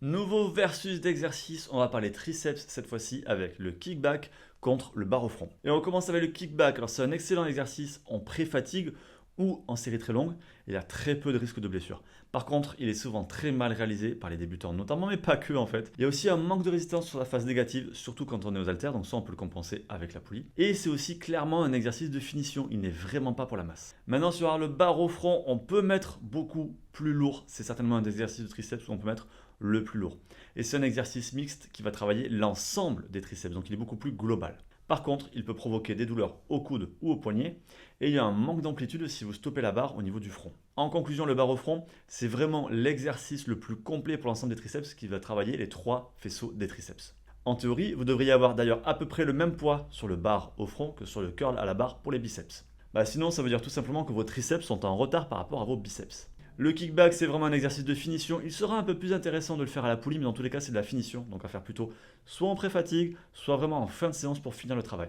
Nouveau versus d'exercice, on va parler triceps cette fois-ci avec le kickback contre le barre au front. Et on commence avec le kickback. Alors c'est un excellent exercice en pré-fatigue ou en série très longue. Il y a très peu de risque de blessure. Par contre, il est souvent très mal réalisé par les débutants notamment, mais pas que en fait. Il y a aussi un manque de résistance sur la phase négative, surtout quand on est aux haltères, donc ça on peut le compenser avec la poulie. Et c'est aussi clairement un exercice de finition, il n'est vraiment pas pour la masse. Maintenant sur le barre au front, on peut mettre beaucoup plus lourd. C'est certainement un exercice de triceps où on peut mettre le plus lourd. Et c'est un exercice mixte qui va travailler l'ensemble des triceps, donc il est beaucoup plus global. Par contre, il peut provoquer des douleurs au coude ou au poignet, et il y a un manque d'amplitude si vous stoppez la barre au niveau du front. En conclusion, le barre au front, c'est vraiment l'exercice le plus complet pour l'ensemble des triceps qui va travailler les 3 faisceaux des triceps. En théorie, vous devriez avoir d'ailleurs à peu près le même poids sur le barre au front que sur le curl à la barre pour les biceps. Sinon, ça veut dire tout simplement que vos triceps sont en retard par rapport à vos biceps. Le kickback, c'est vraiment un exercice de finition. Il sera un peu plus intéressant de le faire à la poulie, mais dans tous les cas, c'est de la finition. Donc à faire plutôt soit en pré-fatigue, soit vraiment en fin de séance pour finir le travail.